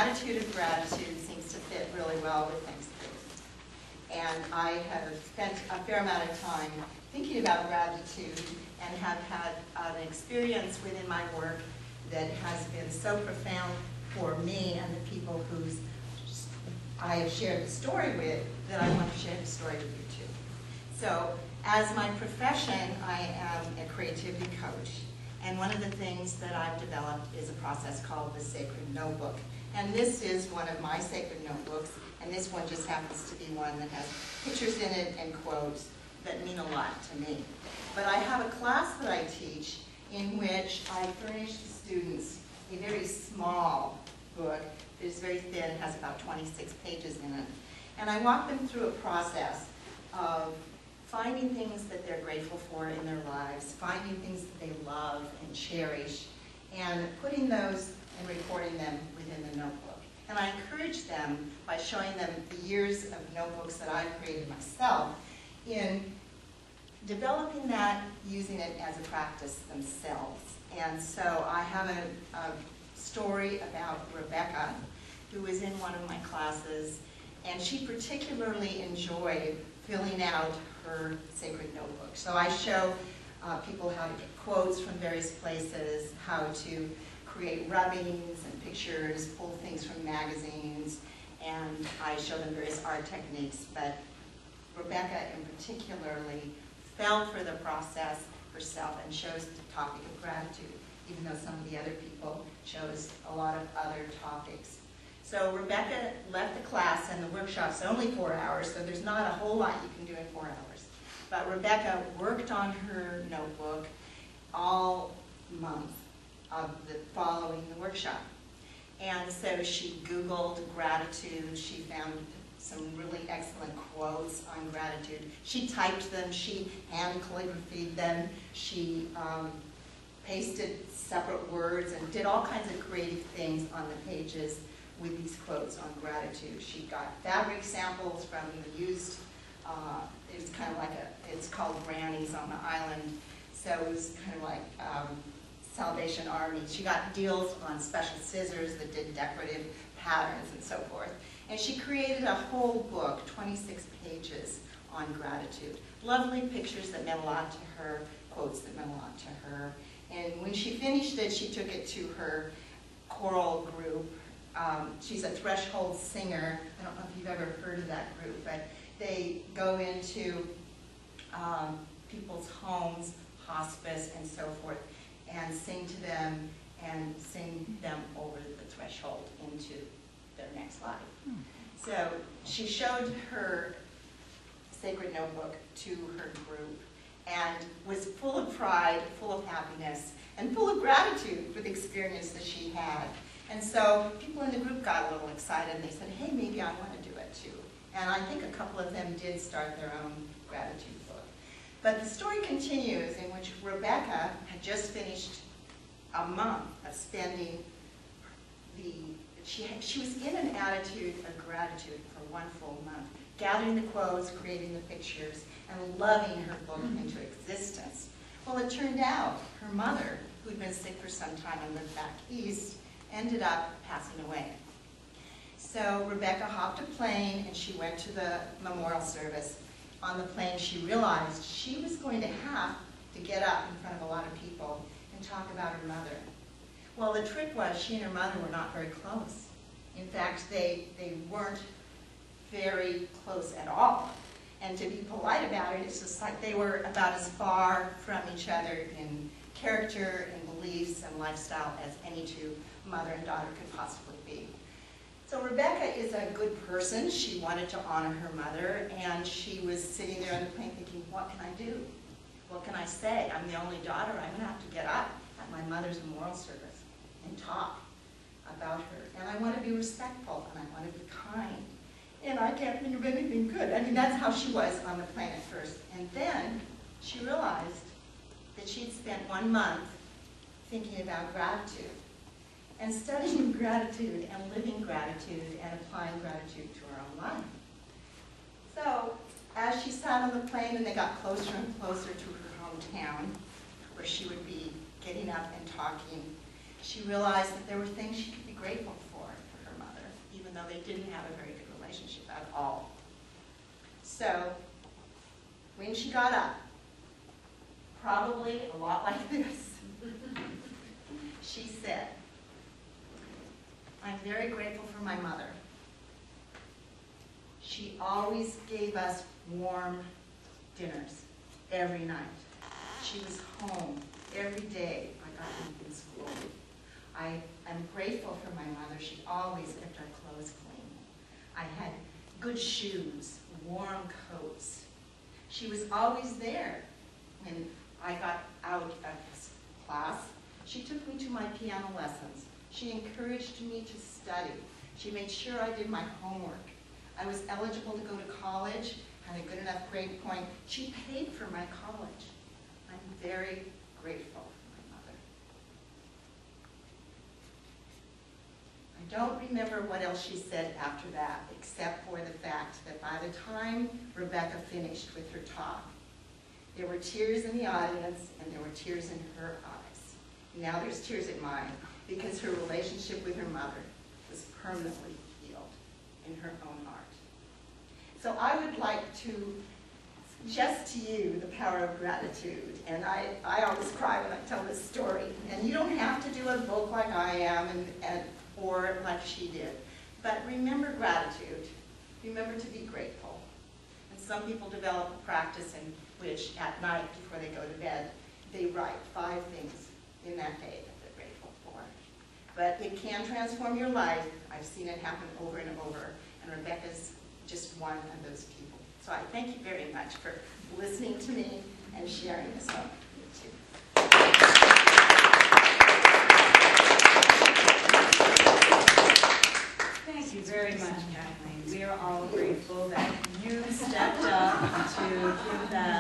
attitude of gratitude seems to fit really well with Thanksgiving. And I have spent a fair amount of time thinking about gratitude and have had an experience within my work that has been so profound for me and the people whose I have shared the story with that I want to share the story with you too. So, as my profession, I am a creativity coach. And one of the things that I've developed is a process called the Sacred Notebook. And this is one of my sacred notebooks, and this one just happens to be one that has pictures in it and quotes that mean a lot to me. But I have a class that I teach in which I furnish the students a very small book that is very thin. It has about 26 pages in it. And I walk them through a process of finding things that they're grateful for in their lives, finding things that they love and cherish, and putting those and recording them within the notebook. And I encourage them by showing them the years of notebooks that I've created myself in developing that, using it as a practice themselves. And so I have a story about Rebecca, who was in one of my classes, and she particularly enjoyed filling out her sacred notebook. So I show people how to get quotes from various places, how to create rubbings and pictures, pull things from magazines, and I show them various art techniques. But Rebecca in particularly fell for the process herself and chose the topic of gratitude, even though some of the other people chose a lot of other topics. So Rebecca left the class, and the workshop's only 4 hours, so there's not a whole lot you can do in 4 hours. But Rebecca worked on her notebook all month of the following the workshop. And so she Googled gratitude. She found some really excellent quotes on gratitude. She typed them, she hand calligraphied them, she pasted separate words and did all kinds of creative things on the pages with these quotes on gratitude. She got fabric samples from the used, it was kind of like it's called Granny's on the island, so it was kind of like Salvation Army. She got deals on special scissors that did decorative patterns and so forth. And she created a whole book, 26 pages on gratitude. Lovely pictures that meant a lot to her, quotes that meant a lot to her. And when she finished it, she took it to her choral group. She's a threshold singer. I don't know if you've ever heard of that group, but they go into people's homes, hospice, and so forth, and sing to them and sing them over the threshold into their next life. So she showed her sacred notebook to her group and was full of pride, full of happiness, and full of gratitude for the experience that she had. And so people in the group got a little excited, and they said, hey, maybe I want to do it too. And I think a couple of them did start their own gratitude book. But the story continues in which Rebecca had just finished a month of spending she was in an attitude of gratitude for 1 full month, gathering the quotes, creating the pictures, and loving her book into existence. Well, it turned out her mother, who'd been sick for some time and lived back east, ended up passing away. So Rebecca hopped a plane and she went to the memorial service. On the plane, she realized she was going to have to get up in front of a lot of people and talk about her mother. Well, the trick was she and her mother were not very close. In fact, they weren't very close at all. And to be polite about it, it's just like they were about as far from each other in character and beliefs and lifestyle as any two mother and daughter could possibly be. So Rebecca is a good person. She wanted to honor her mother, and she was sitting there on the plane thinking, what can I do? What can I say? I'm the only daughter. I'm going to have to get up at my mother's memorial service and talk about her. And I want to be respectful, and I want to be kind. And I can't think of anything good. I mean, that's how she was on the plane at first. And then she realized that she'd spent 1 month thinking about gratitude and studying gratitude and living gratitude and applying gratitude to her own life. So as she sat on the plane and they got closer and closer to her hometown, where she would be getting up and talking, she realized that there were things she could be grateful for her mother. So, when she got up, probably a lot like this, she said, "I'm very grateful for my mother. She always gave us warm dinners every night. She was home every day I got home from school. I am grateful for my mother. She always kept our clothes clean. I had good shoes, warm coats. She was always there when I got out of class. She took me to my piano lessons. She encouraged me to study. She made sure I did my homework. I was eligible to go to college, had a good enough grade point. She paid for my college. I'm very grateful for my mother." I don't remember what else she said after that, except for the fact that by the time Rebecca finished with her talk, there were tears in the audience and there were tears in her eyes. Now there's tears in mine, because her relationship with her mother was permanently healed in her own heart. So I would like to suggest to you the power of gratitude. And I always cry when I tell this story. And you don't have to do a book like I am or like she did. But remember gratitude. Remember to be grateful. And some people develop a practice in which at night before they go to bed, they write 5 things in that day that they're grateful for. But it can transform your life. I've seen it happen over and over. And Rebecca's just one of those people. So I thank you very much for listening to me and sharing this moment with you. Thank you very much, Kathleen. We are all grateful that you stepped up to give that